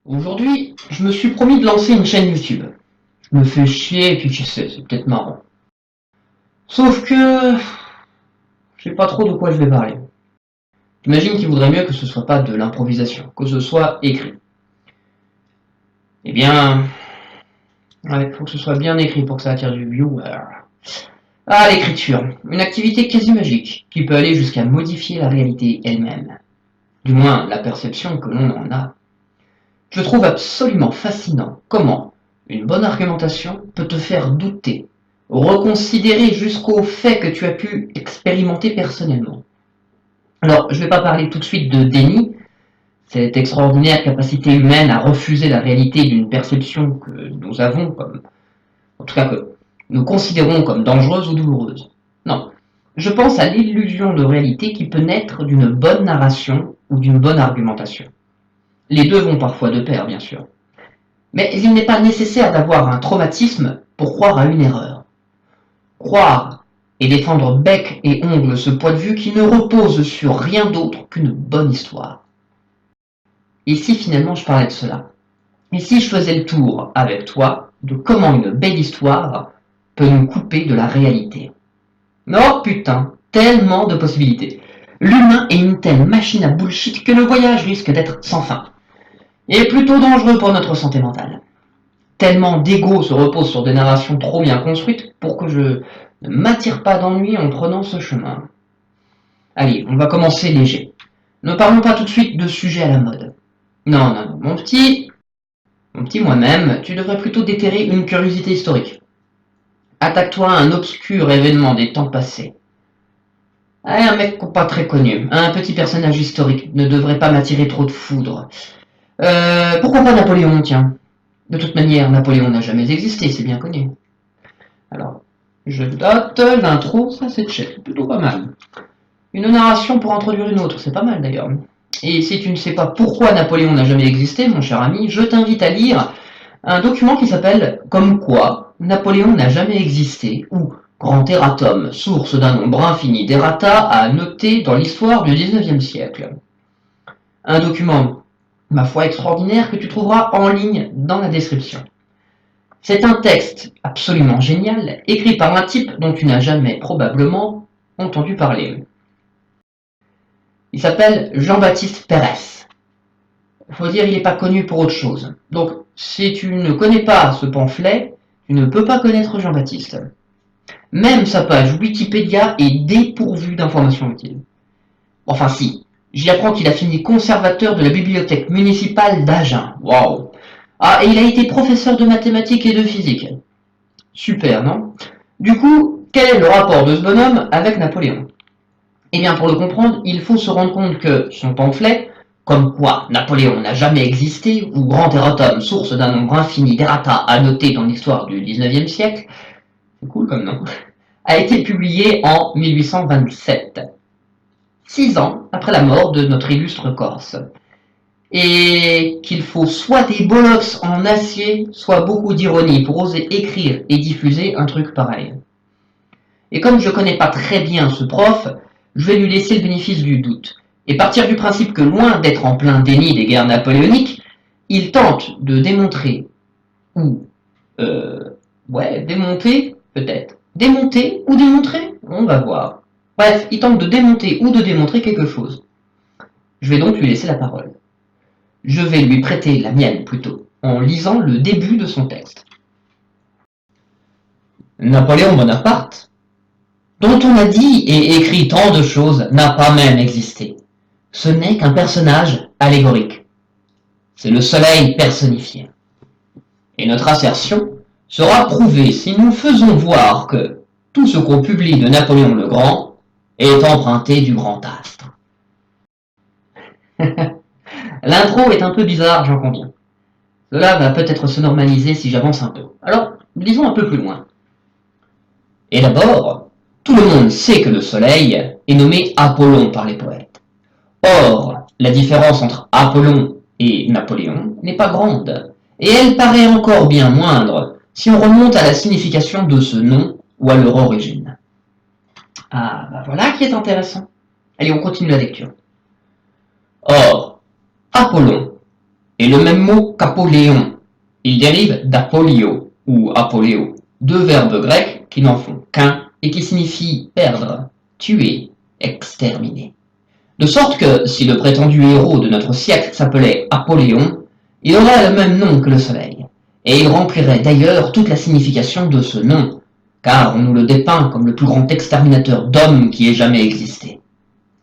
Aujourd'hui, je me suis promis de lancer une chaîne YouTube. Je me fais chier et puis tu sais, c'est peut-être marrant. Sauf que je sais pas trop de quoi je vais parler. J'imagine qu'il vaudrait mieux que ce soit pas de l'improvisation, que ce soit écrit. Eh bien, il faut que ce soit bien écrit pour que ça attire du viewer. Ah, l'écriture, une activité quasi magique, qui peut aller jusqu'à modifier la réalité elle-même. Du moins, la perception que l'on en a. Je trouve absolument fascinant comment une bonne argumentation peut te faire douter, reconsidérer jusqu'au fait que tu as pu expérimenter personnellement. Alors, je ne vais pas parler tout de suite de déni, cette extraordinaire capacité humaine à refuser la réalité d'une perception que nous avons comme, en tout cas que nous considérons comme dangereuse ou douloureuse. Non, je pense à l'illusion de réalité qui peut naître d'une bonne narration ou d'une bonne argumentation. Les deux vont parfois de pair, bien sûr. Mais il n'est pas nécessaire d'avoir un traumatisme pour croire à une erreur. Croire et défendre bec et ongle ce point de vue qui ne repose sur rien d'autre qu'une bonne histoire. Et si finalement je parlais de cela? Et si je faisais le tour avec toi de comment une belle histoire peut nous couper de la réalité? Oh putain, tellement de possibilités. L'humain est une telle machine à bullshit que le voyage risque d'être sans fin. Et plutôt dangereux pour notre santé mentale. Tellement d'ego se repose sur des narrations trop bien construites pour que je ne m'attire pas d'ennui en prenant ce chemin. Allez, on va commencer léger. Ne parlons pas tout de suite de sujets à la mode. Non, non, non, mon petit moi-même, tu devrais plutôt déterrer une curiosité historique. Attaque-toi à un obscur événement des temps passés. Un mec pas très connu, un petit personnage historique ne devrait pas m'attirer trop de foudre. Pourquoi pas Napoléon, tiens? De toute manière, Napoléon n'a jamais existé, c'est bien connu. Alors, je note l'intro, ça c'est check, plutôt pas mal. Une narration pour introduire une autre, c'est pas mal d'ailleurs. Et si tu ne sais pas pourquoi Napoléon n'a jamais existé, mon cher ami, je t'invite à lire un document qui s'appelle Comme quoi Napoléon n'a jamais existé ou Grand erratum, source d'un nombre infini d'errata à noter dans l'histoire du XIXe siècle. Un document, ma foi, extraordinaire que tu trouveras en ligne dans la description. C'est un texte absolument génial, écrit par un type dont tu n'as jamais probablement entendu parler. Il s'appelle Jean-Baptiste Pérès. Il faut dire, il n'est pas connu pour autre chose. Donc, si tu ne connais pas ce pamphlet, tu ne peux pas connaître Jean-Baptiste. Même sa page Wikipédia est dépourvue d'informations utiles. Enfin si, j'y apprends qu'il a fini conservateur de la bibliothèque municipale d'Agen. Waouh! Ah, et il a été professeur de mathématiques et de physique. Super, non? Du coup, quel est le rapport de ce bonhomme avec Napoléon? Eh bien, pour le comprendre, il faut se rendre compte que son pamphlet, comme quoi Napoléon n'a jamais existé, ou Grand erratum, source d'un nombre infini d'errata à noter dans l'histoire du XIXe siècle, c'est cool comme nom, a été publié en 1827, 6 ans après la mort de notre illustre Corse. Et qu'il faut soit des bollocks en acier, soit beaucoup d'ironie pour oser écrire et diffuser un truc pareil. Et comme je connais pas très bien ce prof, je vais lui laisser le bénéfice du doute, et partir du principe que loin d'être en plein déni des guerres napoléoniques, il tente de démontrer, ou, démonter, peut-être. Démonter ou démontrer? On va voir. Bref, il tente de démonter ou de démontrer quelque chose. Je vais donc lui laisser la parole. Je vais lui prêter la mienne plutôt, en lisant le début de son texte. Napoléon Bonaparte, dont on a dit et écrit tant de choses, n'a pas même existé. Ce n'est qu'un personnage allégorique. C'est le soleil personnifié. Et notre assertion sera prouvée si nous faisons voir que tout ce qu'on publie de Napoléon le Grand est emprunté du grand astre. L'intro est un peu bizarre, j'en conviens. Cela va peut-être se normaliser si j'avance un peu. Alors, lisons un peu plus loin. Et d'abord, tout le monde sait que le soleil est nommé Apollon par les poètes. Or, la différence entre Apollon et Napoléon n'est pas grande, et elle paraît encore bien moindre si on remonte à la signification de ce nom ou à leur origine. Ah, bah voilà qui est intéressant. Allez, on continue la lecture. Or, Apollon est le même mot qu'Apoléon. Il dérive d'Apolio ou Apoléo, deux verbes grecs qui n'en font qu'un et qui signifient perdre, tuer, exterminer. De sorte que si le prétendu héros de notre siècle s'appelait Apoléon, il aurait le même nom que le soleil, et il remplirait d'ailleurs toute la signification de ce nom, car on nous le dépeint comme le plus grand exterminateur d'hommes qui ait jamais existé.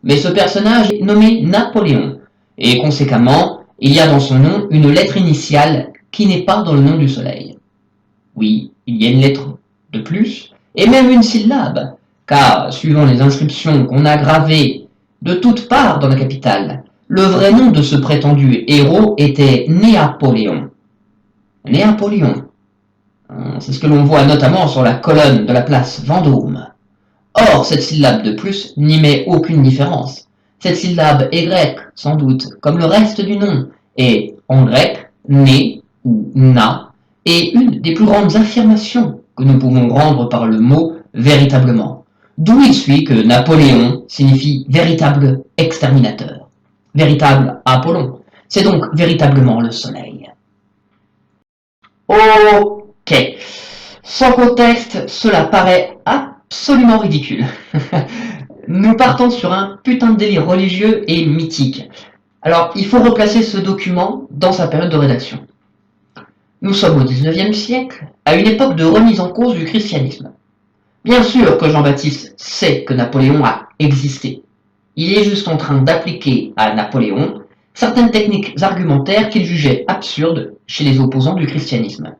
Mais ce personnage est nommé Napoléon, et conséquemment, il y a dans son nom une lettre initiale qui n'est pas dans le nom du soleil. Oui, il y a une lettre de plus, et même une syllabe, car, suivant les inscriptions qu'on a gravées de toutes parts dans la capitale, le vrai nom de ce prétendu héros était Néapoléon. Néapoléon. C'est ce que l'on voit notamment sur la colonne de la place Vendôme. Or, cette syllabe de plus n'y met aucune différence. Cette syllabe est grecque, sans doute, comme le reste du nom, et, en grec, né ou na est une des plus grandes affirmations que nous pouvons rendre par le mot véritablement. D'où il suit que Napoléon signifie véritable exterminateur, véritable Apollon. C'est donc véritablement le soleil. Ok. Sans contexte, cela paraît absolument ridicule. Nous partons sur un putain de délire religieux et mythique. Alors, il faut replacer ce document dans sa période de rédaction. Nous sommes au XIXe siècle, à une époque de remise en cause du christianisme. Bien sûr que Jean-Baptiste sait que Napoléon a existé. Il est juste en train d'appliquer à Napoléon certaines techniques argumentaires qu'il jugeait absurdes chez les opposants du christianisme.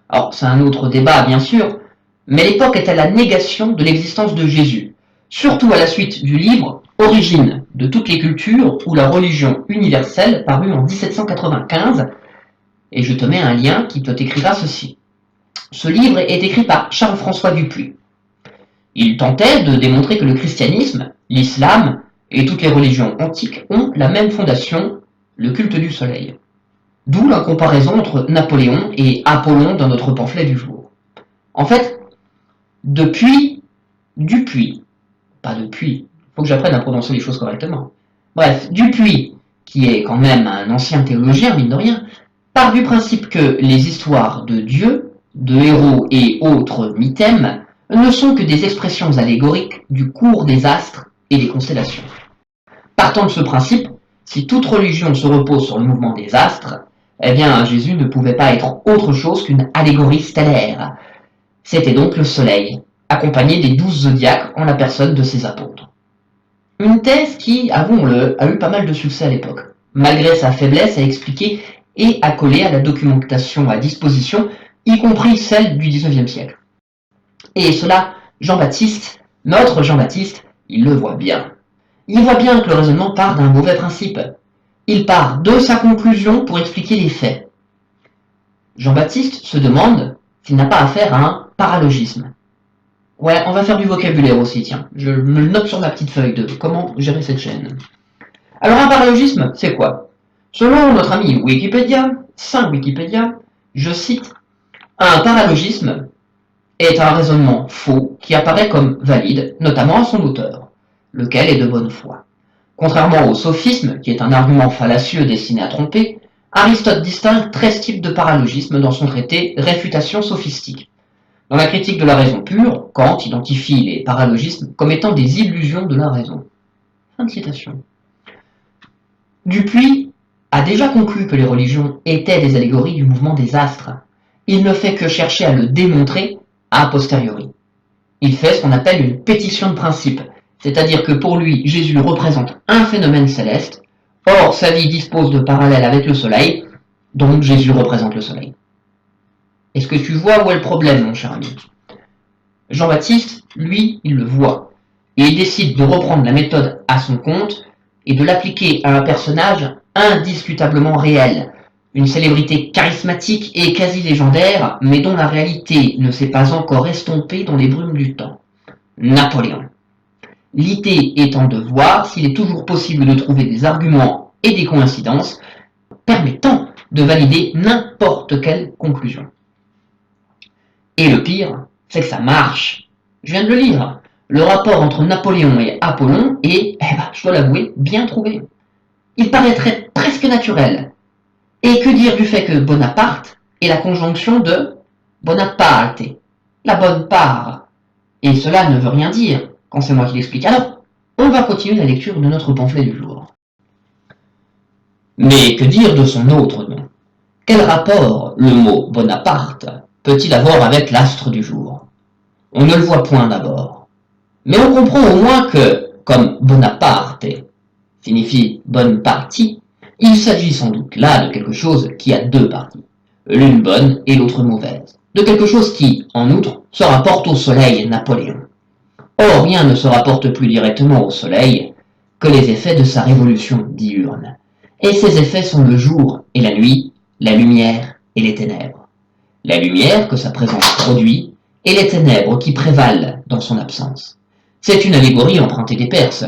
Alors, c'est un autre débat, bien sûr, mais l'époque est à la négation de l'existence de Jésus, surtout à la suite du livre « Origine de toutes les cultures ou la religion universelle » paru en 1795, et je te mets un lien qui te décrira ceci. Ce livre est écrit par Charles-François Dupuy. Il tentait de démontrer que le christianisme, l'islam et toutes les religions antiques ont la même fondation, le culte du soleil. D'où la comparaison entre Napoléon et Apollon dans notre pamphlet du jour. En fait, Dupuy, pas depuis, il faut que j'apprenne à prononcer les choses correctement. Bref, Dupuy, qui est quand même un ancien théologien, mine de rien, part du principe que les histoires de Dieu, de héros et autres mythèmes ne sont que des expressions allégoriques du cours des astres et des constellations. Partant de ce principe, si toute religion se repose sur le mouvement des astres, eh bien Jésus ne pouvait pas être autre chose qu'une allégorie stellaire. C'était donc le soleil, accompagné des 12 zodiaques en la personne de ses apôtres. Une thèse qui, avouons-le, a eu pas mal de succès à l'époque, malgré sa faiblesse à expliquer et à coller à la documentation à disposition, y compris celle du XIXe siècle. Et cela, Jean-Baptiste, notre Jean-Baptiste, il le voit bien. Il voit bien que le raisonnement part d'un mauvais principe. Il part de sa conclusion pour expliquer les faits. Jean-Baptiste se demande s'il n'a pas affaire à un paralogisme. Ouais, on va faire du vocabulaire aussi, tiens. Je me le note sur ma petite feuille de comment gérer cette chaîne. Alors un paralogisme, c'est quoi? Selon notre ami Wikipédia, Saint Wikipédia, je cite, un paralogisme est un raisonnement faux qui apparaît comme valide, notamment à son auteur, lequel est de bonne foi. Contrairement au sophisme, qui est un argument fallacieux destiné à tromper, Aristote distingue 13 types de paralogisme dans son traité Réfutation sophistique. Dans la critique de la raison pure, Kant identifie les paralogismes comme étant des illusions de la raison. Fin de citation. Dupuy a déjà conclu que les religions étaient des allégories du mouvement des astres. Il ne fait que chercher à le démontrer a posteriori. Il fait ce qu'on appelle une pétition de principe, c'est-à-dire que pour lui, Jésus représente un phénomène céleste, or sa vie dispose de parallèles avec le soleil, donc Jésus représente le soleil. Est-ce que tu vois où est le problème, mon cher ami? Jean-Baptiste, lui, il le voit, et il décide de reprendre la méthode à son compte et de l'appliquer à un personnage indiscutablement réel, une célébrité charismatique et quasi légendaire, mais dont la réalité ne s'est pas encore estompée dans les brumes du temps. Napoléon. L'idée étant de voir s'il est toujours possible de trouver des arguments et des coïncidences permettant de valider n'importe quelle conclusion. Et le pire, c'est que ça marche. Je viens de le lire. Le rapport entre Napoléon et Apollon est, je dois l'avouer, bien trouvé. Il paraîtrait presque naturel. Et que dire du fait que Bonaparte est la conjonction de Bonaparte, la bonne part. Et cela ne veut rien dire, quand c'est moi qui l'explique. Alors, on va continuer la lecture de notre pamphlet du jour. Mais que dire de son autre nom? Quel rapport le mot Bonaparte peut-il avoir avec l'astre du jour? On ne le voit point d'abord. Mais on comprend au moins que, comme Bonaparte signifie bonne partie, il s'agit sans doute là de quelque chose qui a deux parties, l'une bonne et l'autre mauvaise, de quelque chose qui, en outre, se rapporte au soleil Napoléon. Or, rien ne se rapporte plus directement au soleil que les effets de sa révolution diurne. Et ces effets sont le jour et la nuit, la lumière et les ténèbres. La lumière que sa présence produit et les ténèbres qui prévalent dans son absence. C'est une allégorie empruntée des Perses.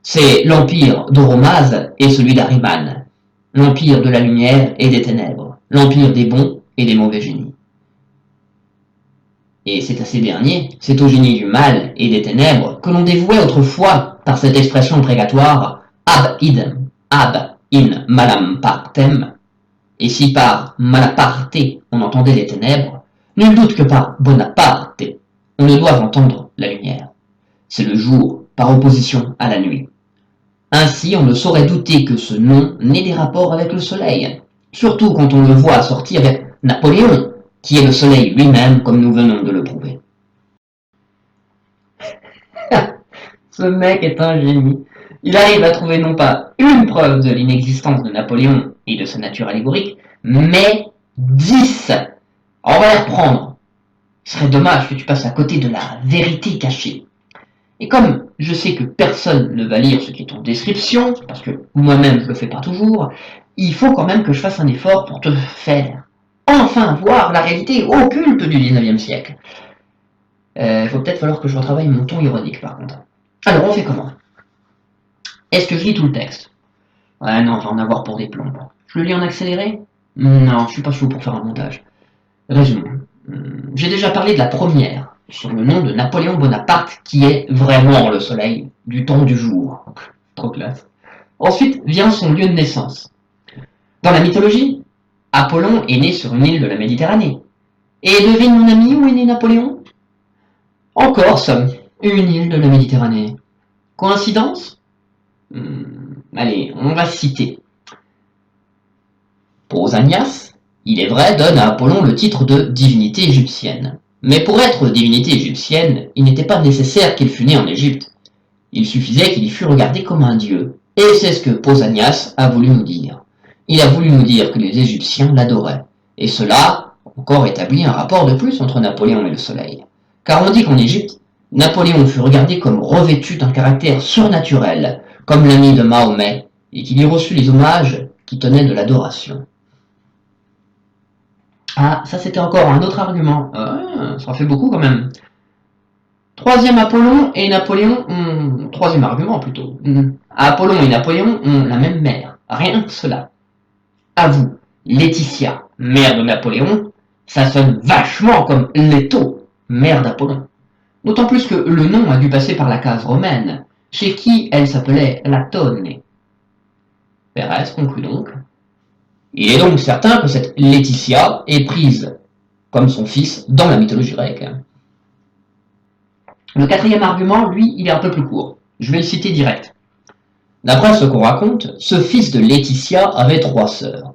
C'est l'empire d'Oromaz et celui d'Ahriman, l'empire de la lumière et des ténèbres, l'empire des bons et des mauvais génies. Et c'est à ces derniers, c'est au génie du mal et des ténèbres que l'on dévouait autrefois par cette expression prégatoire ab idem, ab in malam partem. Et si par Malaparte on entendait les ténèbres, nul doute que par Bonaparte on ne doit entendre la lumière. C'est le jour par opposition à la nuit. Ainsi on ne saurait douter que ce nom n'ait des rapports avec le soleil, surtout quand on le voit sortir avec Napoléon, qui est le soleil lui-même comme nous venons de le prouver. Ce mec est un génie. Il arrive à trouver non pas une preuve de l'inexistence de Napoléon et de sa nature allégorique, mais 10. On va les reprendre. Ce serait dommage que tu passes à côté de la vérité cachée. Et comme je sais que personne ne va lire ce qui est en description, parce que moi-même je le fais pas toujours, il faut quand même que je fasse un effort pour te faire enfin voir la réalité occulte du 19e siècle. Il faut peut-être falloir que je retravaille mon ton ironique par contre. Alors on fait comment? Est-ce que je lis tout le texte? Ouais non, je vais en avoir pour des plombs. Je le lis en accéléré? Non, je suis pas chaud pour faire un montage. Résumons. J'ai déjà parlé de la première, sur le nom de Napoléon Bonaparte, qui est vraiment le soleil du temps du jour. Trop classe. Ensuite vient son lieu de naissance. Dans la mythologie, Apollon est né sur une île de la Méditerranée. Et devine mon ami, où est né Napoléon? En Corse, une île de la Méditerranée. Coïncidence? Allez, on va citer. Pausanias, il est vrai, donne à Apollon le titre de divinité égyptienne. Mais pour être divinité égyptienne, il n'était pas nécessaire qu'il fût né en Égypte. Il suffisait qu'il y fût regardé comme un dieu. Et c'est ce que Pausanias a voulu nous dire. Il a voulu nous dire que les Égyptiens l'adoraient. Et cela encore établit un rapport de plus entre Napoléon et le soleil. Car on dit qu'en Égypte, Napoléon fut regardé comme revêtu d'un caractère surnaturel, comme l'ami de Mahomet, et qu'il y reçut les hommages qui tenaient de l'adoration. Ah, ça c'était encore un autre argument. Ça en fait beaucoup quand même. Troisième Apollon et Napoléon ont... Troisième argument plutôt. Apollon et Napoléon ont la même mère. Rien que cela. À vous, Laetitia, mère de Napoléon, ça sonne vachement comme Leto, mère d'Apollon. D'autant plus que le nom a dû passer par la case romaine, chez qui elle s'appelait Latone. Pérez conclut donc. Il est donc certain que cette Laetitia est prise comme son fils dans la mythologie grecque. Le quatrième argument, lui, il est un peu plus court. Je vais le citer direct. D'après ce qu'on raconte, ce fils de Laetitia avait 3 sœurs.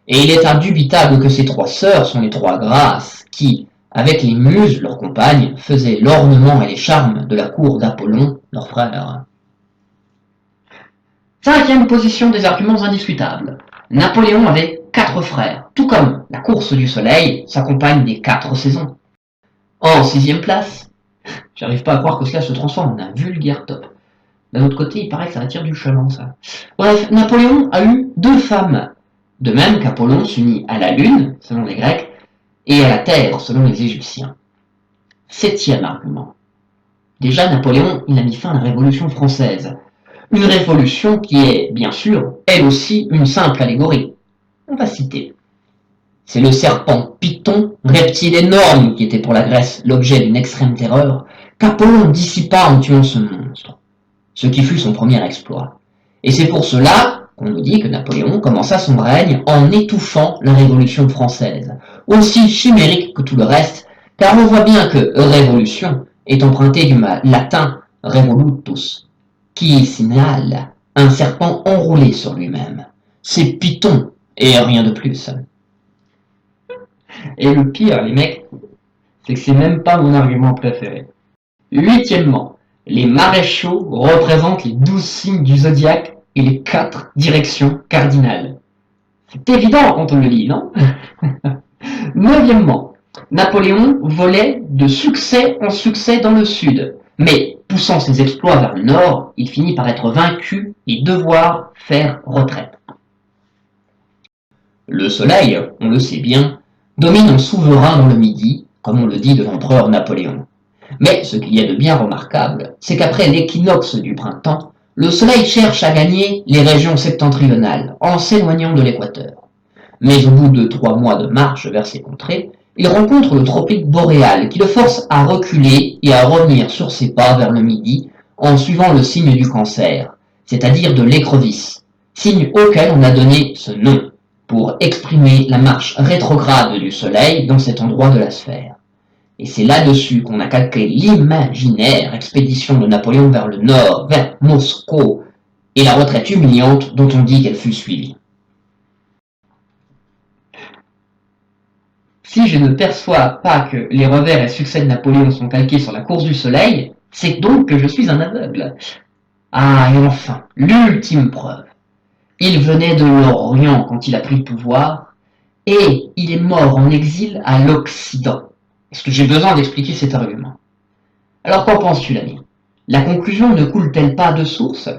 Et il est indubitable que ces 3 sœurs sont les 3 Grâces qui, avec les muses, leurs compagnes, faisaient l'ornement et les charmes de la cour d'Apollon, leur frère. Cinquième position des arguments indiscutables. Napoléon avait 4 frères, tout comme la course du soleil s'accompagne des 4 saisons. En 6e place, j'arrive pas à croire que cela se transforme en un vulgaire top. D'un autre côté, il paraît que ça attire du chaland, ça. Bref, Napoléon a eu 2 femmes, de même qu'Apollon s'unit à la Lune, selon les Grecs, et à la Terre, selon les Égyptiens. 7e argument. Déjà, Napoléon, il a mis fin à la Révolution française. Une révolution qui est, bien sûr, elle aussi, une simple allégorie. On va citer. C'est le serpent Python, reptile énorme qui était pour la Grèce l'objet d'une extrême terreur, qu'Apollon dissipa en tuant ce monstre, ce qui fut son premier exploit. Et c'est pour cela qu'on nous dit que Napoléon commença son règne en étouffant la Révolution française, aussi chimérique que tout le reste, car on voit bien que révolution est emprunté du latin revolutus, qui signale un serpent enroulé sur lui-même. C'est Python et rien de plus. Et le pire, les mecs, c'est que c'est même pas mon argument préféré. Huitièmement, les maréchaux représentent les 12 signes du zodiaque et les 4 directions cardinales. C'est évident quand on le lit, non? Neuvièmement, Napoléon volait de succès en succès dans le sud, mais poussant ses exploits vers le nord, il finit par être vaincu et devoir faire retraite. Le soleil, on le sait bien, domine en souverain dans le Midi, comme on le dit de l'empereur Napoléon. Mais ce qu'il y a de bien remarquable, c'est qu'après l'équinoxe du printemps, le soleil cherche à gagner les régions septentrionales, en s'éloignant de l'équateur. Mais au bout de 3 mois de marche vers ces contrées, il rencontre le tropique boréal qui le force à reculer et à revenir sur ses pas vers le Midi en suivant le signe du Cancer, c'est-à-dire de l'écrevisse, signe auquel on a donné ce nom, pour exprimer la marche rétrograde du Soleil dans cet endroit de la sphère. Et c'est là-dessus qu'on a calqué l'imaginaire expédition de Napoléon vers le nord, vers Moscou, et la retraite humiliante dont on dit qu'elle fut suivie. Si je ne perçois pas que les revers et succès de Napoléon sont calqués sur la course du Soleil, c'est donc que je suis un aveugle. Ah, et enfin, l'ultime preuve. Il venait de l'Orient quand il a pris le pouvoir, et il est mort en exil à l'Occident. Est-ce que j'ai besoin d'expliquer cet argument? Alors qu'en penses-tu, l'ami? La conclusion ne coule-t-elle pas de source?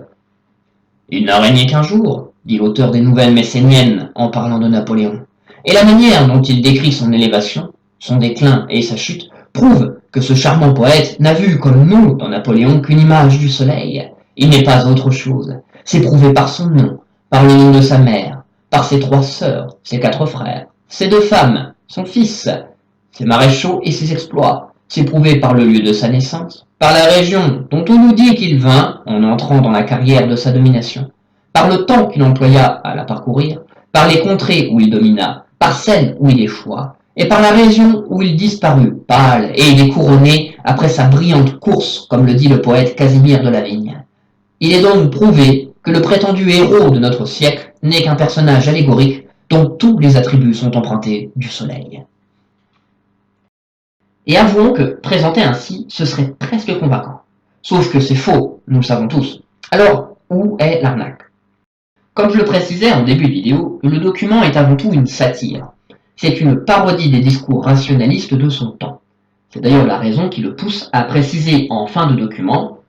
Il n'a régné qu'un jour, dit l'auteur des Nouvelles Messéniennes en parlant de Napoléon. Et la manière dont il décrit son élévation, son déclin et sa chute prouve que ce charmant poète n'a vu comme nous dans Napoléon qu'une image du soleil. Il n'est pas autre chose. C'est prouvé par son nom, par le nom de sa mère, par ses 3 sœurs, ses 4 frères, ses 2 femmes, son fils, ses maréchaux et ses exploits. C'est prouvé par le lieu de sa naissance, par la région dont on nous dit qu'il vint en entrant dans la carrière de sa domination, par le temps qu'il employa à la parcourir, par les contrées où il domina, par celles où il échoua, et par la région où il disparut, pâle et découronné après sa brillante course, comme le dit le poète Casimir de la Vigne. Il est donc prouvé que le prétendu héros de notre siècle n'est qu'un personnage allégorique dont tous les attributs sont empruntés du soleil. Et avouons que, présenté ainsi, ce serait presque convaincant. Sauf que c'est faux, nous le savons tous. Alors, où est l'arnaque? Comme je le précisais en début de vidéo, le document est avant tout une satire. C'est une parodie des discours rationalistes de son temps. C'est d'ailleurs la raison qui le pousse à préciser en fin de document: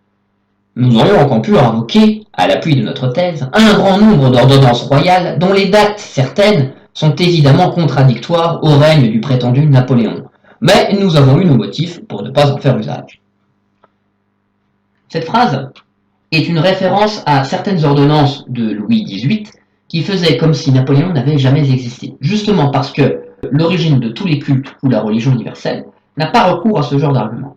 nous aurons encore pu invoquer, à l'appui de notre thèse, un grand nombre d'ordonnances royales dont les dates certaines sont évidemment contradictoires au règne du prétendu Napoléon. Mais nous avons eu nos motifs pour ne pas en faire usage. Cette phrase est une référence à certaines ordonnances de Louis XVIII qui faisaient comme si Napoléon n'avait jamais existé, justement parce que l'origine de tous les cultes ou la religion universelle n'a pas recours à ce genre d'argument.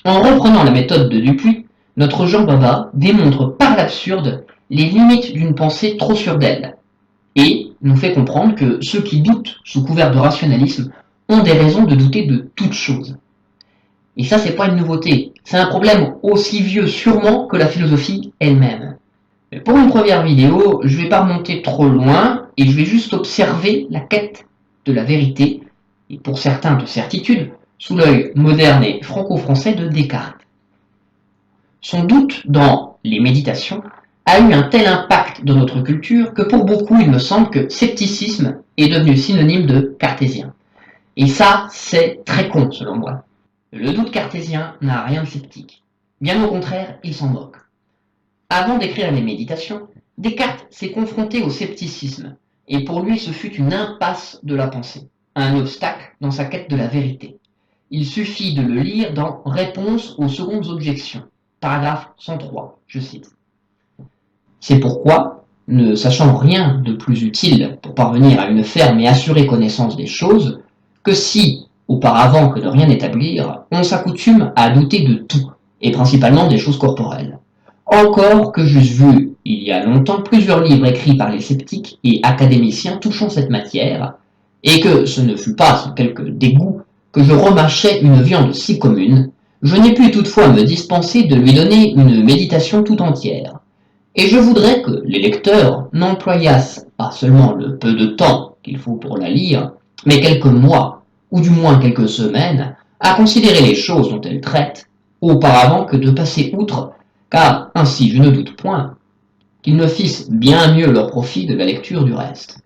En reprenant la méthode de Dupuy, notre Jean Bava démontre par l'absurde les limites d'une pensée trop sûre d'elle, et nous fait comprendre que ceux qui doutent sous couvert de rationalisme ont des raisons de douter de toute chose. Et ça, c'est pas une nouveauté. C'est un problème aussi vieux sûrement que la philosophie elle-même. Mais pour une première vidéo, je vais pas remonter trop loin et je vais juste observer la quête de la vérité, et pour certains de certitude, sous l'œil moderne et franco-français de Descartes. Son doute dans les méditations a eu un tel impact dans notre culture que pour beaucoup, il me semble que scepticisme est devenu synonyme de cartésien. Et ça, c'est très con selon moi. Le doute cartésien n'a rien de sceptique. Bien au contraire, il s'en moque. Avant d'écrire les méditations, Descartes s'est confronté au scepticisme, et pour lui ce fut une impasse de la pensée, un obstacle dans sa quête de la vérité. Il suffit de le lire dans Réponse aux secondes objections, paragraphe 103, je cite. C'est pourquoi, ne sachant rien de plus utile pour parvenir à une ferme et assurée connaissance des choses, que si, auparavant que de rien établir, on s'accoutume à douter de tout, et principalement des choses corporelles. Encore que j'eusse vu il y a longtemps plusieurs livres écrits par les sceptiques et académiciens touchant cette matière, et que ce ne fut pas sans quelque dégoût que je remâchai une viande si commune, je n'ai pu toutefois me dispenser de lui donner une méditation tout entière. Et je voudrais que les lecteurs n'employassent pas seulement le peu de temps qu'il faut pour la lire, mais quelques mois, ou du moins quelques semaines, à considérer les choses dont elle traite, auparavant que de passer outre, car ainsi je ne doute point, qu'ils ne fissent bien mieux leur profit de la lecture du reste.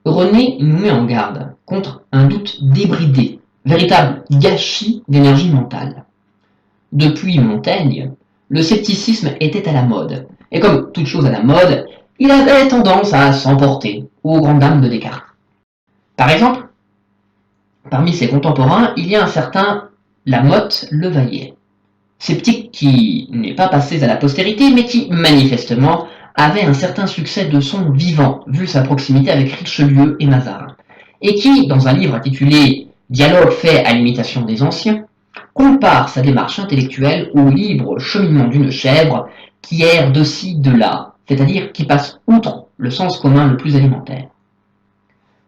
René nous met en garde contre un doute débridé, véritable gâchis d'énergie mentale. Depuis Montaigne, le scepticisme était à la mode, et comme toute chose à la mode, il avait tendance à s'emporter aux grandes dames de Descartes. Par exemple, parmi ses contemporains, il y a un certain Lamotte Levaillet, sceptique qui n'est pas passé à la postérité, mais qui, manifestement, avait un certain succès de son vivant, vu sa proximité avec Richelieu et Mazarin, et qui, dans un livre intitulé Dialogue fait à l'imitation des anciens, compare sa démarche intellectuelle au libre cheminement d'une chèvre qui erre de ci, de là, c'est-à-dire qui passe outre le sens commun le plus élémentaire.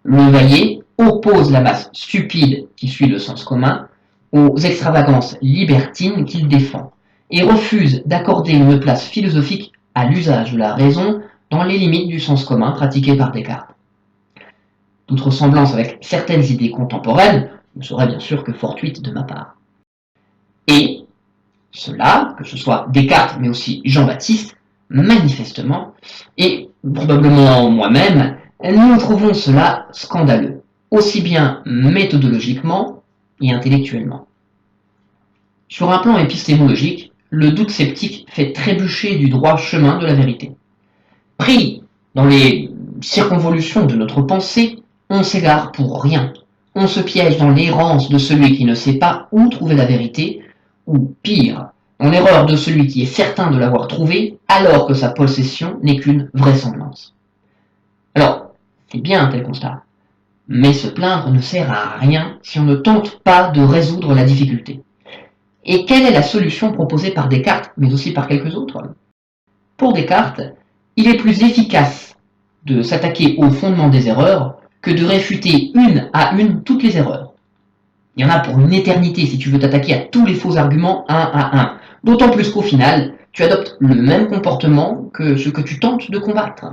Levaillet oppose la masse stupide qui suit le sens commun aux extravagances libertines qu'il défend, et refuse d'accorder une place philosophique à l'usage de la raison dans les limites du sens commun pratiqué par Descartes. Toute ressemblance avec certaines idées contemporaines ne serait bien sûr que fortuite de ma part. Et cela, que ce soit Descartes mais aussi Jean-Baptiste, manifestement, et probablement moi-même, nous trouvons cela scandaleux, aussi bien méthodologiquement et intellectuellement. Sur un plan épistémologique, le doute sceptique fait trébucher du droit chemin de la vérité. Pris dans les circonvolutions de notre pensée, on s'égare pour rien. On se piège dans l'errance de celui qui ne sait pas où trouver la vérité, ou pire, dans l'erreur de celui qui est certain de l'avoir trouvée, alors que sa possession n'est qu'une vraisemblance. Alors, c'est bien un tel constat, mais se plaindre ne sert à rien si on ne tente pas de résoudre la difficulté. Et quelle est la solution proposée par Descartes, mais aussi par quelques autres? Pour Descartes, il est plus efficace de s'attaquer au fondement des erreurs que de réfuter une à une toutes les erreurs. Il y en a pour une éternité si tu veux t'attaquer à tous les faux arguments un à un, d'autant plus qu'au final, tu adoptes le même comportement que ce que tu tentes de combattre.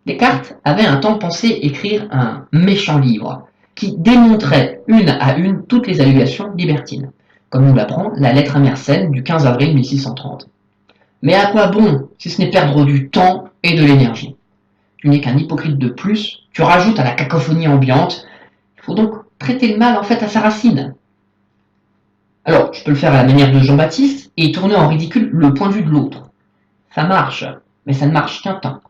Descartes avait un temps pensé écrire un méchant livre qui démontrait une à une toutes les allégations libertines, comme nous l'apprend la lettre à Mersenne du 15 avril 1630. Mais à quoi bon, si ce n'est perdre du temps et de l'énergie? Tu n'es qu'un hypocrite de plus, tu rajoutes à la cacophonie ambiante, il faut donc traiter le mal en fait à sa racine. Alors, je peux le faire à la manière de Jean-Baptiste et tourner en ridicule le point de vue de l'autre. Ça marche, mais ça ne marche qu'un temps.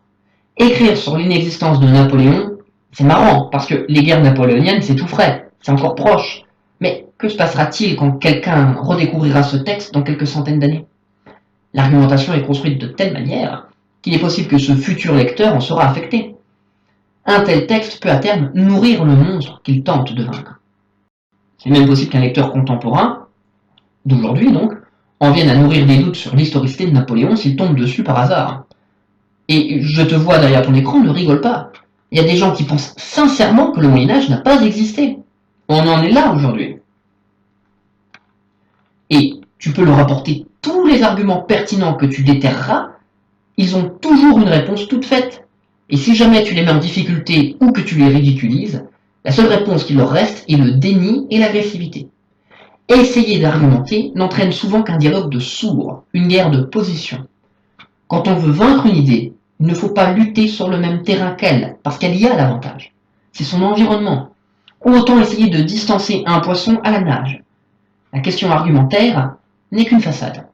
Écrire sur l'inexistence de Napoléon, c'est marrant, parce que les guerres napoléoniennes, c'est tout frais, c'est encore proche. Mais que se passera-t-il quand quelqu'un redécouvrira ce texte dans quelques centaines d'années? L'argumentation est construite de telle manière qu'il est possible que ce futur lecteur en sera affecté. Un tel texte peut à terme nourrir le monstre qu'il tente de vaincre. C'est même possible qu'un lecteur contemporain, d'aujourd'hui donc, en vienne à nourrir des doutes sur l'historicité de Napoléon s'il tombe dessus par hasard. Et je te vois derrière ton écran, ne rigole pas. Il y a des gens qui pensent sincèrement que le Moyen-Âge n'a pas existé. On en est là aujourd'hui. Et tu peux leur apporter tous les arguments pertinents que tu déterreras, ils ont toujours une réponse toute faite. Et si jamais tu les mets en difficulté ou que tu les ridiculises, la seule réponse qui leur reste est le déni et l'agressivité. Essayer d'argumenter n'entraîne souvent qu'un dialogue de sourds, une guerre de position. Quand on veut vaincre une idée, il ne faut pas lutter sur le même terrain qu'elle, parce qu'elle y a l'avantage. C'est son environnement. Autant essayer de distancer un poisson à la nage. La question argumentaire n'est qu'une façade.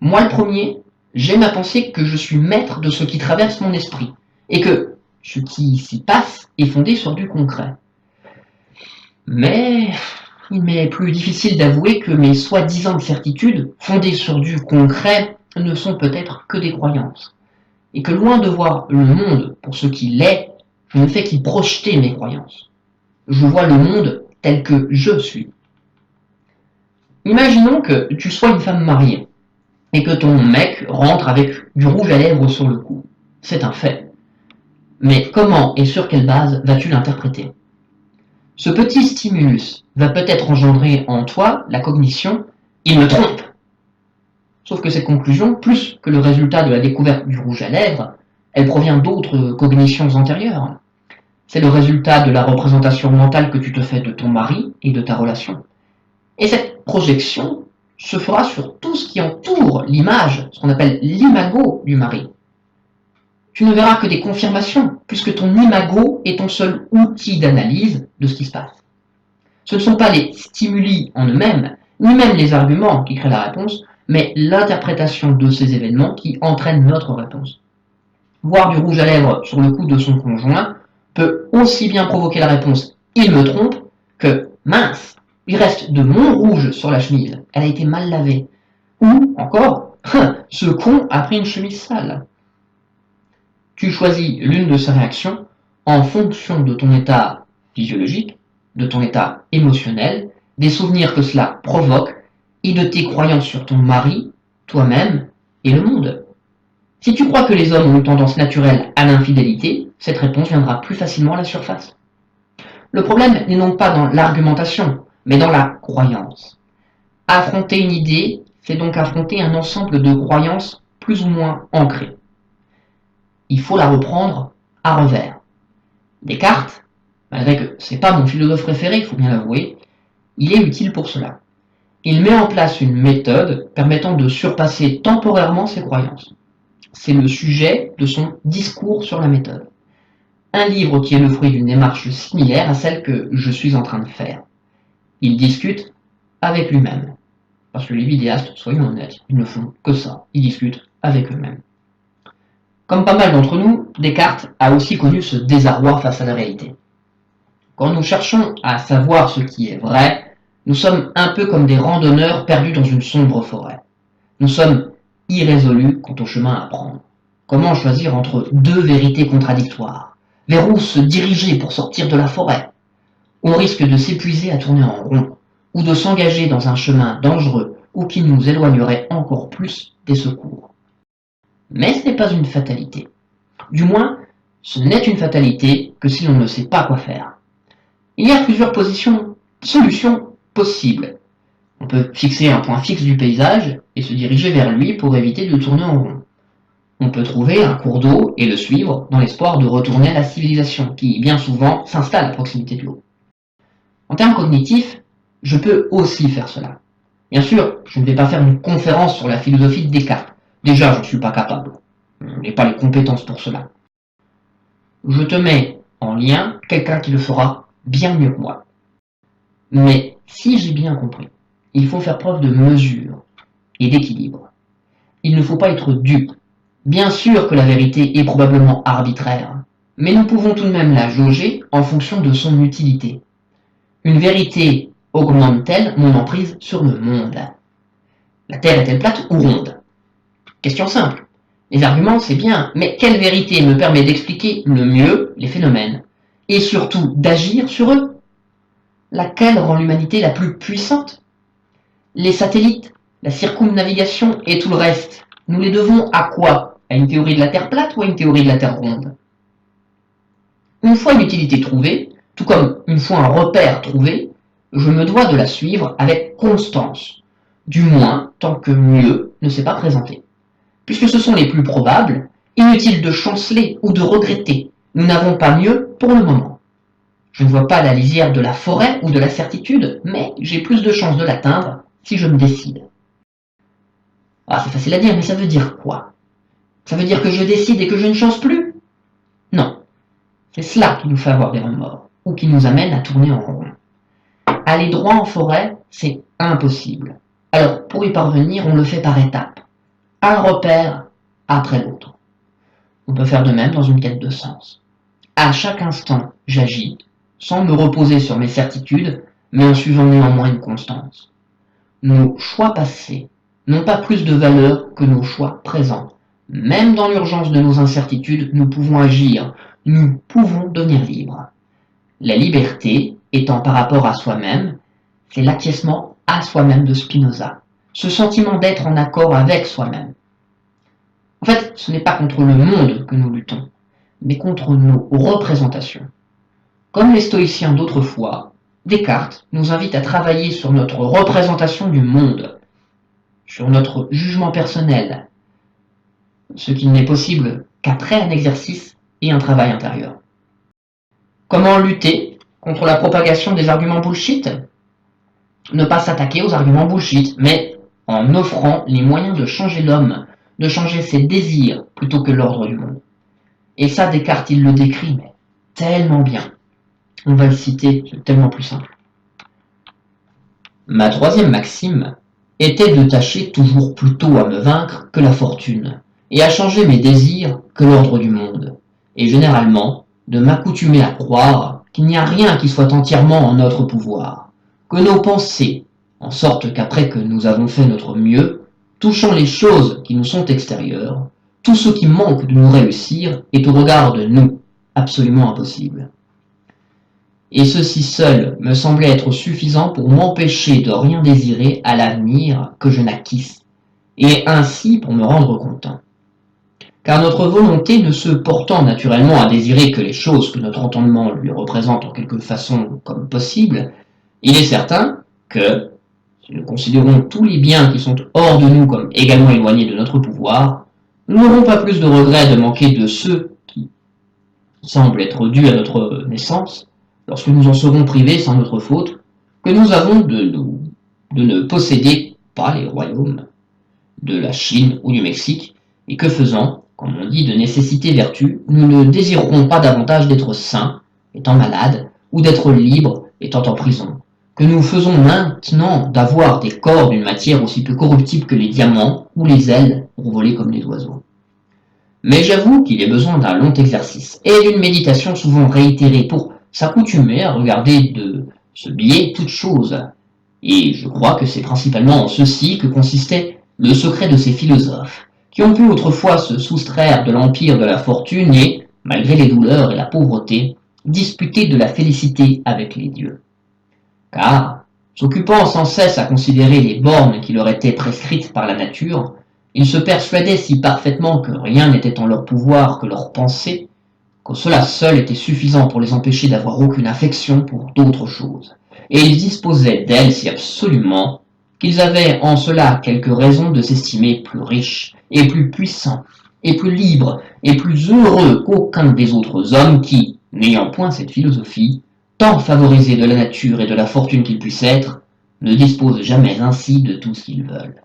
Moi le premier, j'aime à penser que je suis maître de ce qui traverse mon esprit, et que ce qui s'y passe est fondé sur du concret. Mais il m'est plus difficile d'avouer que mes soi-disant certitudes, fondées sur du concret, ne sont peut-être que des croyances. Et que loin de voir le monde pour ce qu'il est, je ne fais qu'y projeter mes croyances. Je vois le monde tel que je suis. Imaginons que tu sois une femme mariée. et que ton mec rentre avec du rouge à lèvres sur le cou. C'est un fait. Mais comment et sur quelle base vas-tu l'interpréter? Ce petit stimulus va peut-être engendrer en toi la cognition « il me trompe ». Sauf que cette conclusion, plus que le résultat de la découverte du rouge à lèvres, elle provient d'autres cognitions antérieures. C'est le résultat de la représentation mentale que tu te fais de ton mari et de ta relation. Et cette projection se fera sur tout ce qui entoure l'image, ce qu'on appelle l'imago du mari. Tu ne verras que des confirmations, puisque ton imago est ton seul outil d'analyse de ce qui se passe. Ce ne sont pas les stimuli en eux-mêmes, ni même les arguments qui créent la réponse, mais l'interprétation de ces événements qui entraînent notre réponse. Voir du rouge à lèvres sur le cou de son conjoint peut aussi bien provoquer la réponse « il me trompe » que « mince, il reste de mon rouge sur la chemise, elle a été mal lavée » ou encore « ce con a pris une chemise sale ». Tu choisis l'une de ces réactions en fonction de ton état physiologique, de ton état émotionnel, des souvenirs que cela provoque et de tes croyances sur ton mari, toi-même et le monde. Si tu crois que les hommes ont une tendance naturelle à l'infidélité, cette réponse viendra plus facilement à la surface. Le problème n'est donc pas dans l'argumentation, mais dans la croyance. Affronter une idée, c'est donc affronter un ensemble de croyances plus ou moins ancrées. Il faut la reprendre à revers. Descartes, malgré que c'est pas mon philosophe préféré, il faut bien l'avouer, il est utile pour cela. Il met en place une méthode permettant de surpasser temporairement ses croyances. C'est le sujet de son discours sur la méthode. Un livre qui est le fruit d'une démarche similaire à celle que je suis en train de faire. Il discute avec lui-même. Parce que les vidéastes, soyons honnêtes, ils ne font que ça, ils discutent avec eux-mêmes. Comme pas mal d'entre nous, Descartes a aussi connu ce désarroi face à la réalité. Quand nous cherchons à savoir ce qui est vrai, nous sommes un peu comme des randonneurs perdus dans une sombre forêt. Nous sommes irrésolus quant au chemin à prendre. Comment choisir entre deux vérités contradictoires? Vers où se diriger pour sortir de la forêt? On risque de s'épuiser à tourner en rond, ou de s'engager dans un chemin dangereux ou qui nous éloignerait encore plus des secours. Mais ce n'est pas une fatalité. Du moins, ce n'est une fatalité que si l'on ne sait pas quoi faire. Il y a plusieurs solutions possibles. On peut fixer un point fixe du paysage et se diriger vers lui pour éviter de tourner en rond. On peut trouver un cours d'eau et le suivre dans l'espoir de retourner à la civilisation, qui bien souvent s'installe à proximité de l'eau. En termes cognitifs, je peux aussi faire cela. Bien sûr, je ne vais pas faire une conférence sur la philosophie de Descartes. Déjà, je ne suis pas capable. Je n'ai pas les compétences pour cela. Je te mets en lien quelqu'un qui le fera bien mieux que moi. Mais si j'ai bien compris, il faut faire preuve de mesure et d'équilibre. Il ne faut pas être dupe. Bien sûr que la vérité est probablement arbitraire, mais nous pouvons tout de même la jauger en fonction de son utilité. Une vérité augmente-t-elle mon emprise sur le monde? La Terre est-elle plate ou ronde? Question simple. Les arguments, c'est bien, mais quelle vérité me permet d'expliquer le mieux les phénomènes, et surtout d'agir sur eux? Laquelle rend l'humanité la plus puissante? Les satellites, la circumnavigation et tout le reste, nous les devons à quoi? À une théorie de la Terre plate ou à une théorie de la Terre ronde? Une fois une utilité trouvée, tout comme une fois un repère trouvé, je me dois de la suivre avec constance, du moins tant que mieux ne s'est pas présenté. Puisque ce sont les plus probables, inutile de chanceler ou de regretter, nous n'avons pas mieux pour le moment. Je ne vois pas la lisière de la forêt ou de la certitude, mais j'ai plus de chances de l'atteindre si je me décide. Ah, c'est facile à dire, mais ça veut dire quoi? Ça veut dire que je décide et que je ne chance plus? Non. C'est cela qui nous fait avoir des remords, ou qui nous amène à tourner en rond. Aller droit en forêt, c'est impossible. Alors, pour y parvenir, on le fait par étapes. Un repère après l'autre. On peut faire de même dans une quête de sens. À chaque instant, j'agis, sans me reposer sur mes certitudes, mais en suivant néanmoins une constance. Nos choix passés n'ont pas plus de valeur que nos choix présents. Même dans l'urgence de nos incertitudes, nous pouvons agir, nous pouvons devenir libres. La liberté, étant par rapport à soi-même, c'est l'acquiescement à soi-même de Spinoza. ce sentiment d'être en accord avec soi-même. En fait, ce n'est pas contre le monde que nous luttons, mais contre nos représentations. Comme les stoïciens d'autrefois, Descartes nous invite à travailler sur notre représentation du monde, sur notre jugement personnel, ce qui n'est possible qu'après un exercice et un travail intérieur. Comment lutter contre la propagation des arguments bullshit? Ne pas s'attaquer aux arguments bullshit, mais en offrant les moyens de changer l'homme, de changer ses désirs plutôt que l'ordre du monde. Et ça, Descartes, il le décrit, mais tellement bien. On va le citer, c'est tellement plus simple. Ma troisième maxime était de tâcher toujours plutôt à me vaincre que la fortune, et à changer mes désirs que l'ordre du monde, et généralement de m'accoutumer à croire qu'il n'y a rien qui soit entièrement en notre pouvoir, que nos pensées, en sorte qu'après que nous avons fait notre mieux, touchant les choses qui nous sont extérieures, tout ce qui manque de nous réussir est au regard de nous absolument impossible. Et ceci seul me semblait être suffisant pour m'empêcher de rien désirer à l'avenir que je naquisse, et ainsi pour me rendre content. Car notre volonté ne se portant naturellement à désirer que les choses que notre entendement lui représente en quelque façon comme possible, il est certain que, si nous considérons tous les biens qui sont hors de nous comme également éloignés de notre pouvoir, nous n'aurons pas plus de regret de manquer de ceux qui semblent être dus à notre naissance, lorsque nous en serons privés sans notre faute, que nous avons de ne posséder pas les royaumes de la Chine ou du Mexique, et que faisant, comme on dit de nécessité vertu, nous ne désirerons pas davantage d'être saints, étant malades, ou d'être libres, étant en prison, que nous faisons maintenant d'avoir des corps d'une matière aussi peu corruptible que les diamants, ou les ailes pour voler comme les oiseaux. Mais j'avoue qu'il est besoin d'un long exercice, et d'une méditation souvent réitérée pour s'accoutumer à regarder de ce biais toute chose. Et je crois que c'est principalement en ceci que consistait le secret de ces philosophes, qui ont pu autrefois se soustraire de l'empire de la fortune et, malgré les douleurs et la pauvreté, disputer de la félicité avec les dieux. Car, s'occupant sans cesse à considérer les bornes qui leur étaient prescrites par la nature, ils se persuadaient si parfaitement que rien n'était en leur pouvoir que leur pensée, que cela seul était suffisant pour les empêcher d'avoir aucune affection pour d'autres choses, et ils disposaient d'elles si absolument qu'ils avaient en cela quelques raisons de s'estimer plus riches, et plus puissants, et plus libres, et plus heureux qu'aucun des autres hommes qui, n'ayant point cette philosophie, tant favorisés de la nature et de la fortune qu'ils puissent être, ne disposent jamais ainsi de tout ce qu'ils veulent.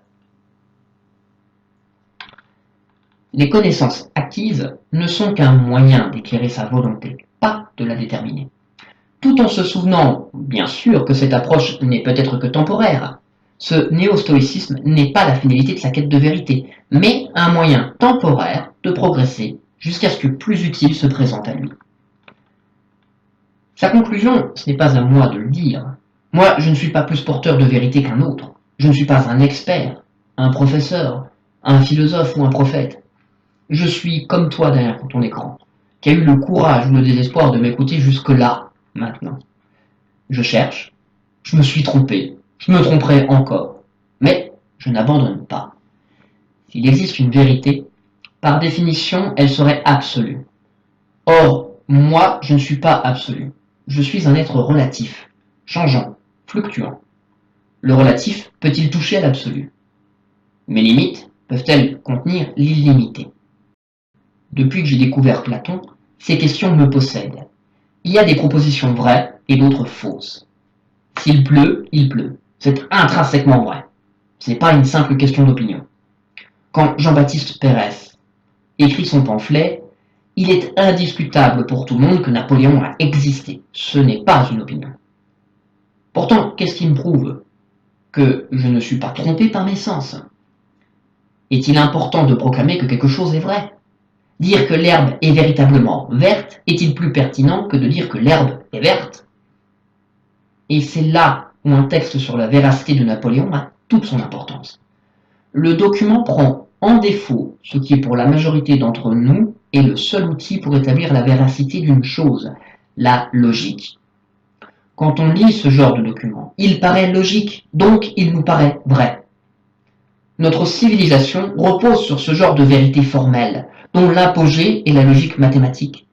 Les connaissances acquises ne sont qu'un moyen d'éclairer sa volonté, pas de la déterminer. Tout en se souvenant, bien sûr, que cette approche n'est peut-être que temporaire. Ce néo-stoïcisme n'est pas la finalité de sa quête de vérité, mais un moyen temporaire de progresser jusqu'à ce que plus utile se présente à lui. Sa conclusion, ce n'est pas à moi de le dire. Moi, je ne suis pas plus porteur de vérité qu'un autre. Je ne suis pas un expert, un professeur, un philosophe ou un prophète. Je suis comme toi derrière ton écran, qui a eu le courage ou le désespoir de m'écouter jusque-là, maintenant. Je cherche, je me suis trompé, je me tromperai encore, mais je n'abandonne pas. S'il existe une vérité, par définition, elle serait absolue. Or, moi, je ne suis pas absolu. Je suis un être relatif, changeant, fluctuant. Le relatif peut-il toucher à l'absolu? Mes limites peuvent-elles contenir l'illimité? Depuis que j'ai découvert Platon, ces questions me possèdent. Il y a des propositions vraies et d'autres fausses. S'il pleut, il pleut. C'est intrinsèquement vrai. Ce n'est pas une simple question d'opinion. Quand Jean-Baptiste Pérez écrit son pamphlet, il est indiscutable pour tout le monde que Napoléon a existé. Ce n'est pas une opinion. Pourtant, qu'est-ce qui me prouve que je ne suis pas trompé par mes sens? Est-il important de proclamer que quelque chose est vrai? Dire que l'herbe est véritablement verte est-il plus pertinent que de dire que l'herbe est verte? Et c'est là où un texte sur la véracité de Napoléon a toute son importance. Le document prend en défaut ce qui est pour la majorité d'entre nous est le seul outil pour établir la véracité d'une chose, la logique. Quand on lit ce genre de document, il paraît logique, donc il nous paraît vrai. Notre civilisation repose sur ce genre de vérité formelle, dont l'apogée est la logique mathématique.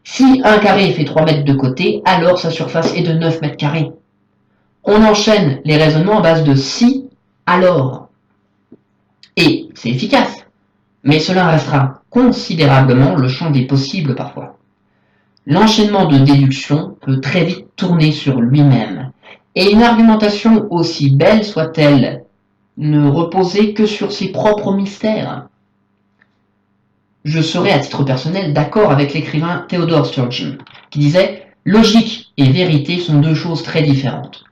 Si un carré fait 3 mètres de côté, alors sa surface est de 9 mètres carrés. On enchaîne les raisonnements à base de si, alors. Et c'est efficace, mais cela restera considérablement le champ des possibles parfois. L'enchaînement de déduction peut très vite tourner sur lui-même, et une argumentation aussi belle soit-elle ne reposait que sur ses propres mystères. Je serais à titre personnel d'accord avec l'écrivain Theodore Sturgeon, qui disait « Logique et vérité sont deux choses très différentes,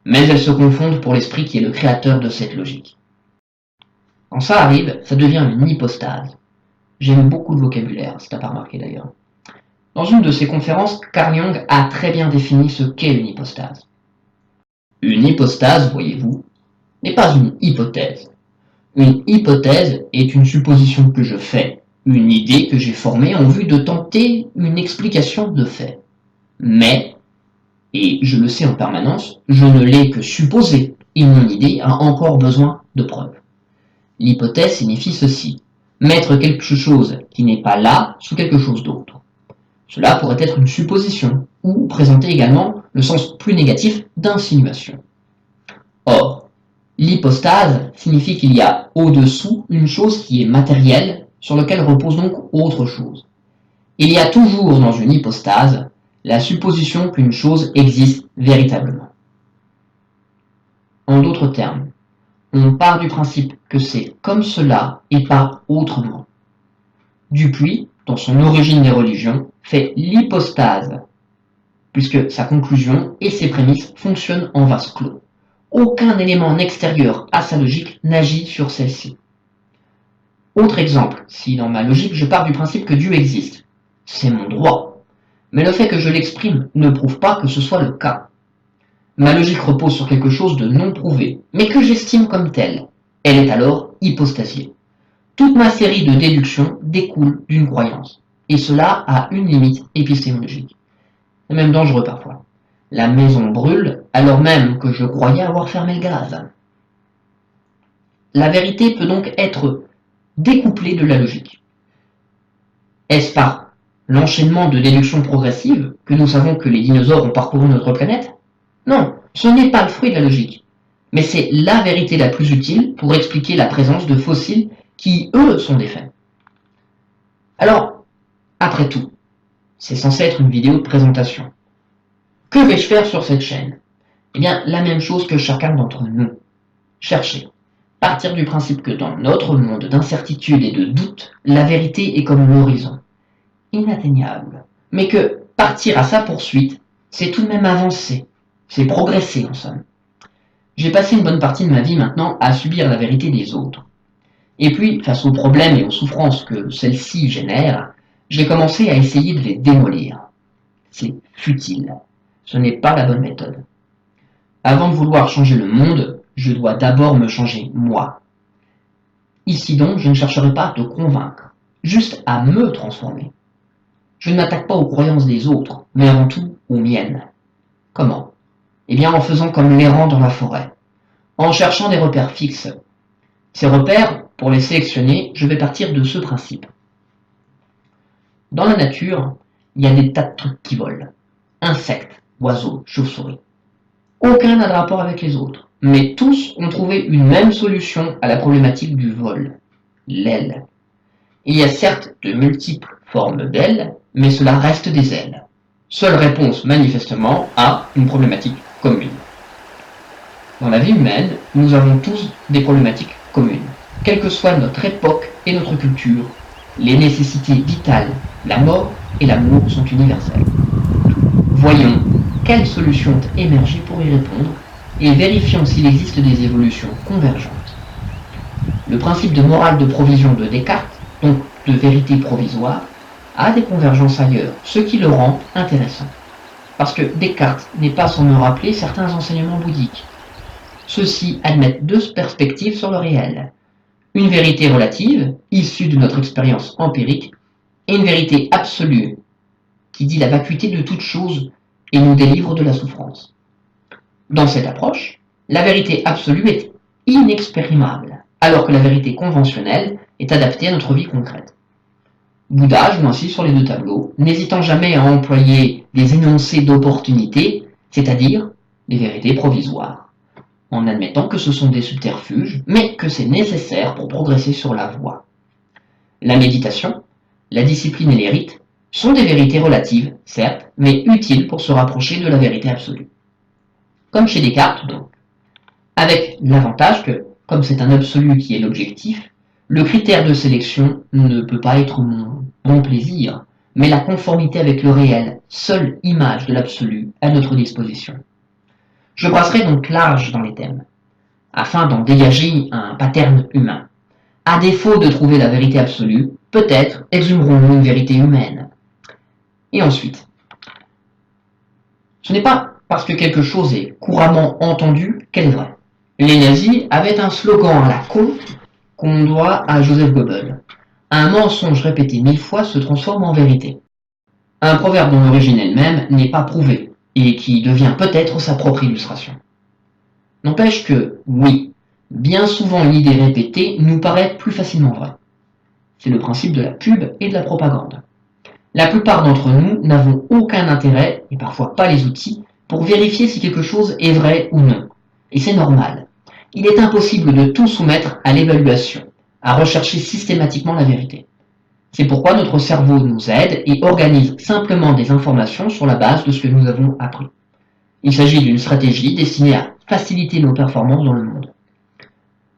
mais elles se confondent pour l'esprit qui est le créateur de cette logique. » Quand ça arrive, ça devient une hypostase. J'aime beaucoup le vocabulaire, si t'as pas remarqué d'ailleurs. Dans une de ses conférences, Carl Jung a très bien défini ce qu'est une hypostase. Une hypostase, voyez-vous, n'est pas une hypothèse. Une hypothèse est une supposition que je fais, une idée que j'ai formée en vue de tenter une explication de fait. Mais, et je le sais en permanence, je ne l'ai que supposée, et mon idée a encore besoin de preuves. L'hypothèse signifie ceci, mettre quelque chose qui n'est pas là sous quelque chose d'autre. Cela pourrait être une supposition, ou présenter également le sens plus négatif d'insinuation. Or, l'hypostase signifie qu'il y a au-dessous une chose qui est matérielle, sur laquelle repose donc autre chose. Il y a toujours dans une hypostase la supposition qu'une chose existe véritablement. En d'autres termes, on part du principe que c'est comme cela et pas autrement. Dupuy, dans son Origine des religions, fait l'hypostase, puisque sa conclusion et ses prémices fonctionnent en vase clos. Aucun élément extérieur à sa logique n'agit sur celle-ci. Autre exemple, si dans ma logique je pars du principe que Dieu existe, c'est mon droit, mais le fait que je l'exprime ne prouve pas que ce soit le cas. Ma logique repose sur quelque chose de non prouvé, mais que j'estime comme tel. Elle est alors hypostasiée. Toute ma série de déductions découle d'une croyance, et cela a une limite épistémologique. C'est même dangereux parfois. La maison brûle alors même que je croyais avoir fermé le gaz. La vérité peut donc être découplée de la logique. Est-ce par l'enchaînement de déductions progressives que nous savons que les dinosaures ont parcouru notre planète? Non, ce n'est pas le fruit de la logique, mais c'est la vérité la plus utile pour expliquer la présence de fossiles qui, eux, sont des faits. Alors, après tout, c'est censé être une vidéo de présentation. Que vais-je faire sur cette chaîne? Eh bien, la même chose que chacun d'entre nous. Chercher. Partir du principe que dans notre monde d'incertitude et de doute, la vérité est comme l'horizon. Inatteignable. Mais que partir à sa poursuite, c'est tout de même avancer. C'est progresser, en somme. J'ai passé une bonne partie de ma vie maintenant à subir la vérité des autres. Et puis, face aux problèmes et aux souffrances que celles-ci génèrent, j'ai commencé à essayer de les démolir. C'est futile. Ce n'est pas la bonne méthode. Avant de vouloir changer le monde, je dois d'abord me changer moi. Ici donc, je ne chercherai pas à te convaincre, juste à me transformer. Je ne m'attaque pas aux croyances des autres, mais avant tout aux miennes. Comment? Eh bien en faisant comme l'errant dans la forêt, en cherchant des repères fixes. Ces repères, pour les sélectionner, je vais partir de ce principe. Dans la nature, il y a des tas de trucs qui volent. Insectes, oiseaux, chauves-souris. Aucun n'a de rapport avec les autres, mais tous ont trouvé une même solution à la problématique du vol, l'aile. Il y a certes de multiples formes d'ailes, mais cela reste des ailes. Seule réponse manifestement à une problématique commune. Dans la vie humaine, nous avons tous des problématiques communes. Quelle que soit notre époque et notre culture, les nécessités vitales, la mort et l'amour sont universelles. Voyons quelles solutions ont émergé pour y répondre et vérifions s'il existe des évolutions convergentes. Le principe de morale de provision de Descartes, donc de vérité provisoire, a des convergences ailleurs, ce qui le rend intéressant. Parce que Descartes n'est pas sans me rappeler certains enseignements bouddhiques. Ceux-ci admettent deux perspectives sur le réel. Une vérité relative, issue de notre expérience empirique, et une vérité absolue, qui dit la vacuité de toute chose et nous délivre de la souffrance. Dans cette approche, la vérité absolue est inexprimable, alors que la vérité conventionnelle est adaptée à notre vie concrète. Bouddha joue ainsi sur les deux tableaux, n'hésitant jamais à employer des énoncés d'opportunité, c'est-à-dire des vérités provisoires, en admettant que ce sont des subterfuges, mais que c'est nécessaire pour progresser sur la voie. La méditation, la discipline et les rites sont des vérités relatives, certes, mais utiles pour se rapprocher de la vérité absolue. Comme chez Descartes, donc. Avec l'avantage que, comme c'est un absolu qui est l'objectif, le critère de sélection ne peut pas être mon bon plaisir, mais la conformité avec le réel, seule image de l'absolu à notre disposition. Je brasserai donc large dans les thèmes, afin d'en dégager un pattern humain. À défaut de trouver la vérité absolue, peut-être exhumerons-nous une vérité humaine. Et ensuite, ce n'est pas parce que quelque chose est couramment entendu qu'elle est vraie. Les nazis avaient un slogan à la con qu'on doit à Joseph Goebbels. Un mensonge répété 1000 fois se transforme en vérité. Un proverbe dont l'origine elle-même n'est pas prouvée et qui devient peut-être sa propre illustration. N'empêche que, oui, bien souvent une idée répétée nous paraît plus facilement vraie. C'est le principe de la pub et de la propagande. La plupart d'entre nous n'avons aucun intérêt, et parfois pas les outils, pour vérifier si quelque chose est vrai ou non. Et c'est normal. Il est impossible de tout soumettre à l'évaluation, à rechercher systématiquement la vérité. C'est pourquoi notre cerveau nous aide et organise simplement des informations sur la base de ce que nous avons appris. Il s'agit d'une stratégie destinée à faciliter nos performances dans le monde.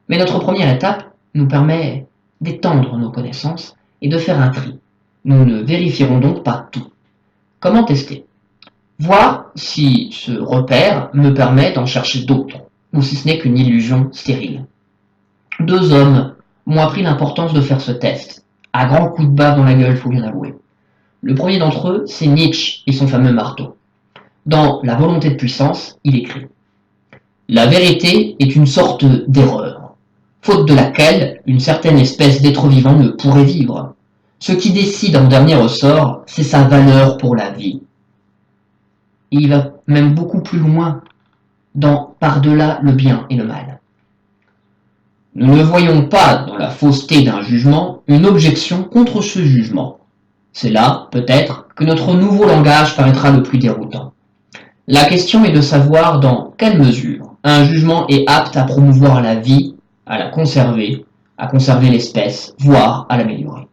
Mais notre première étape nous permet d'étendre nos connaissances et de faire un tri. Nous ne vérifierons donc pas tout. Comment tester? Voir si ce repère me permet d'en chercher d'autres, ou si ce n'est qu'une illusion stérile. Deux hommes m'ont appris l'importance de faire ce test, à grands coups de baffe dans la gueule, faut bien avouer. Le premier d'entre eux, c'est Nietzsche et son fameux marteau. Dans La volonté de puissance, il écrit « La vérité est une sorte d'erreur, faute de laquelle une certaine espèce d'être vivant ne pourrait vivre. Ce qui décide en dernier ressort, c'est sa valeur pour la vie. » Et il va même beaucoup plus loin dans par-delà le bien et le mal. Nous ne voyons pas dans la fausseté d'un jugement une objection contre ce jugement. C'est là, peut-être, que notre nouveau langage paraîtra le plus déroutant. La question est de savoir dans quelle mesure un jugement est apte à promouvoir la vie, à la conserver, à conserver l'espèce, voire à l'améliorer.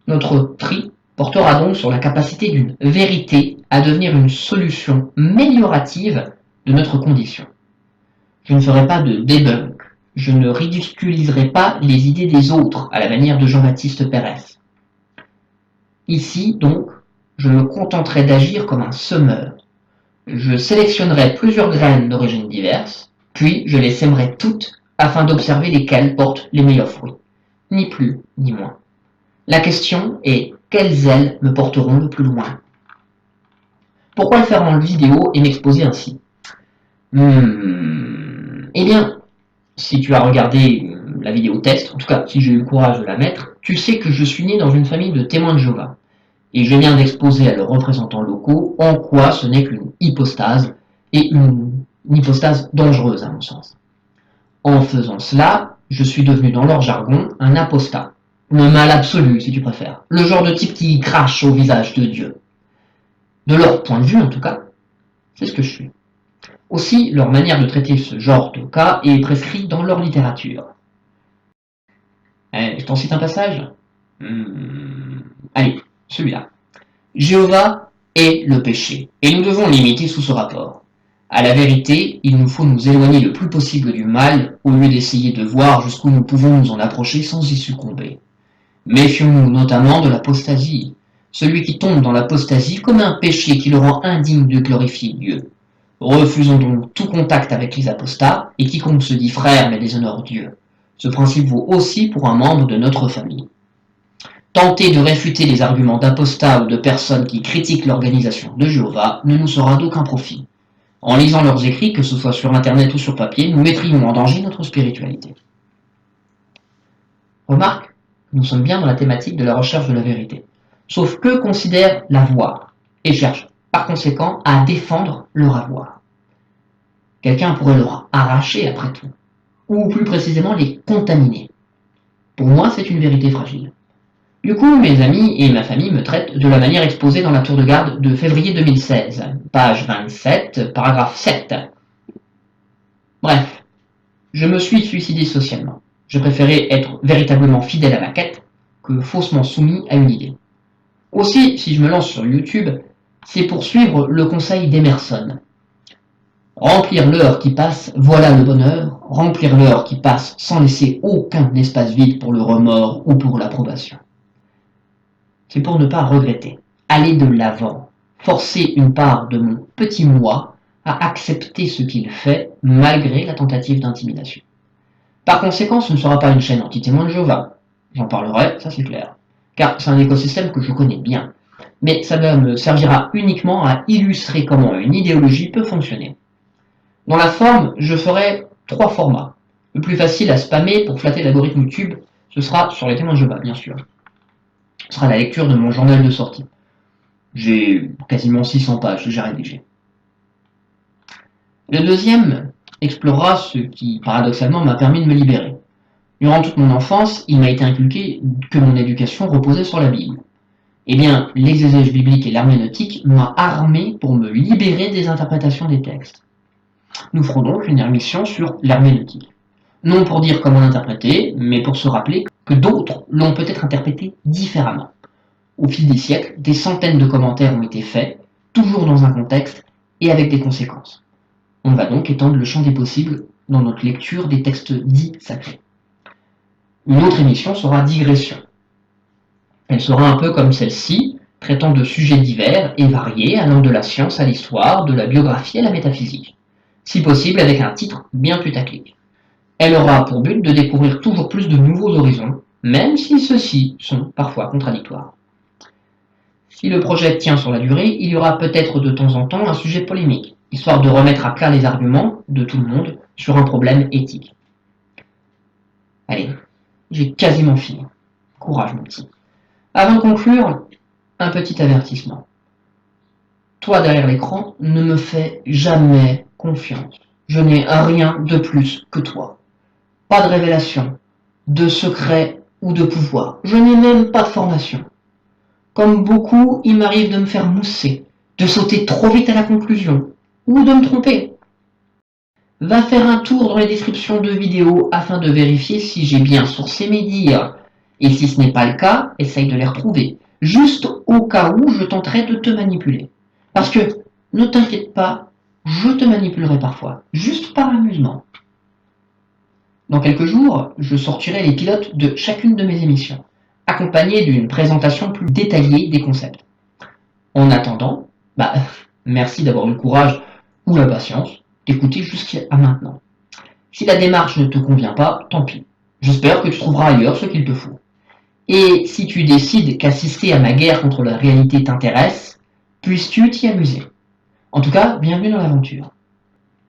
Notre tri portera donc sur la capacité d'une vérité à devenir une solution améliorative de notre condition. Je ne ferai pas de debunk, je ne ridiculiserai pas les idées des autres à la manière de Jean-Baptiste Pérez. Ici, donc, je me contenterai d'agir comme un semeur. Je sélectionnerai plusieurs graines d'origines diverses, puis je les sèmerai toutes afin d'observer lesquelles portent les meilleurs fruits. Ni plus, ni moins. La question est quelles ailes me porteront le plus loin. Pourquoi le faire en vidéo et m'exposer ainsi? Eh bien, si tu as regardé la vidéo test, en tout cas si j'ai eu le courage de la mettre, tu sais que je suis né dans une famille de témoins de Jéhovah. Et je viens d'exposer à leurs représentants locaux en quoi ce n'est qu'une hypostase, et une hypostase dangereuse à mon sens. En faisant cela, je suis devenu dans leur jargon un apostat. Le mal absolu, si tu préfères. Le genre de type qui crache au visage de Dieu. De leur point de vue, en tout cas, c'est ce que je suis. Aussi, leur manière de traiter ce genre de cas est prescrite dans leur littérature. Je t'en cite un passage. Allez, celui-là. Jéhovah est le péché, et nous devons l'imiter sous ce rapport. À la vérité, il nous faut nous éloigner le plus possible du mal, au lieu d'essayer de voir jusqu'où nous pouvons nous en approcher sans y succomber. Méfions-nous notamment de l'apostasie. Celui qui tombe dans l'apostasie commet un péché qui le rend indigne de glorifier Dieu. Refusons donc tout contact avec les apostats, et quiconque se dit frère mais déshonore Dieu. Ce principe vaut aussi pour un membre de notre famille. Tenter de réfuter les arguments d'apostats ou de personnes qui critiquent l'organisation de Jéhovah ne nous sera d'aucun profit. En lisant leurs écrits, que ce soit sur internet ou sur papier, nous mettrions en danger notre spiritualité. Remarque, nous sommes bien dans la thématique de la recherche de la vérité. Sauf qu'eux considèrent l'avoir et cherchent par conséquent à défendre leur avoir. Quelqu'un pourrait leur arracher après tout. ou plus précisément les contaminer. Pour moi, c'est une vérité fragile. Du coup, mes amis et ma famille me traitent de la manière exposée dans la tour de garde de février 2016, page 27, paragraphe 7. Bref, je me suis suicidé socialement. Je préférais être véritablement fidèle à ma quête que faussement soumis à une idée. Aussi, si je me lance sur YouTube, c'est pour suivre le conseil d'Emerson. Remplir l'heure qui passe, voilà le bonheur. Remplir l'heure qui passe sans laisser aucun espace vide pour le remords ou pour l'approbation. C'est pour ne pas regretter. Aller de l'avant. Forcer une part de mon petit moi à accepter ce qu'il fait malgré la tentative d'intimidation. Par conséquent, ce ne sera pas une chaîne anti-témoin de Jéhovah. J'en parlerai, ça c'est clair. Car c'est un écosystème que je connais bien. Mais ça me servira uniquement à illustrer comment une idéologie peut fonctionner. Dans la forme, je ferai 3 formats. Le plus facile à spammer pour flatter l'algorithme YouTube, ce sera sur les témoins de Jéhovah, bien sûr. Ce sera la lecture de mon journal de sortie. J'ai quasiment 600 pages déjà rédigées. Le deuxième explorera ce qui, paradoxalement, m'a permis de me libérer. Durant toute mon enfance, il m'a été inculqué que mon éducation reposait sur la Bible. Eh bien, l'exégèse biblique et l'herméneutique m'ont armé pour me libérer des interprétations des textes. Nous ferons donc une émission sur l'herméneutique. Non pour dire comment l'interpréter, mais pour se rappeler que d'autres l'ont peut-être interprété différemment. Au fil des siècles, des centaines de commentaires ont été faits, toujours dans un contexte et avec des conséquences. On va donc étendre le champ des possibles dans notre lecture des textes dits sacrés. Une autre émission sera Digression. Elle sera un peu comme celle-ci, traitant de sujets divers et variés, allant de la science à l'histoire, de la biographie à la métaphysique. Si possible avec un titre bien putaclic. Elle aura pour but de découvrir toujours plus de nouveaux horizons, même si ceux-ci sont parfois contradictoires. Si le projet tient sur la durée, il y aura peut-être de temps en temps un sujet polémique, histoire de remettre à plat les arguments de tout le monde sur un problème éthique. Allez, j'ai quasiment fini. Courage mon petit. Avant de conclure, un petit avertissement. Toi derrière l'écran, ne me fais jamais confiance. Je n'ai rien de plus que toi. Pas de révélation, de secret ou de pouvoir. Je n'ai même pas de formation. Comme beaucoup, il m'arrive de me faire mousser, de sauter trop vite à la conclusion, ou de me tromper. Va faire un tour dans les descriptions de vidéos afin de vérifier si j'ai bien sourcé mes dires. Et si ce n'est pas le cas, essaye de les retrouver, juste au cas où je tenterai de te manipuler. Parce que, ne t'inquiète pas, je te manipulerai parfois, juste par amusement. Dans quelques jours, je sortirai les pilotes de chacune de mes émissions, accompagnés d'une présentation plus détaillée des concepts. En attendant, merci d'avoir eu le courage ou la patience d'écouter jusqu'à maintenant. Si la démarche ne te convient pas, tant pis. J'espère que tu trouveras ailleurs ce qu'il te faut. Et si tu décides qu'assister à ma guerre contre la réalité t'intéresse, puisses-tu t'y amuser. En tout cas, bienvenue dans l'aventure.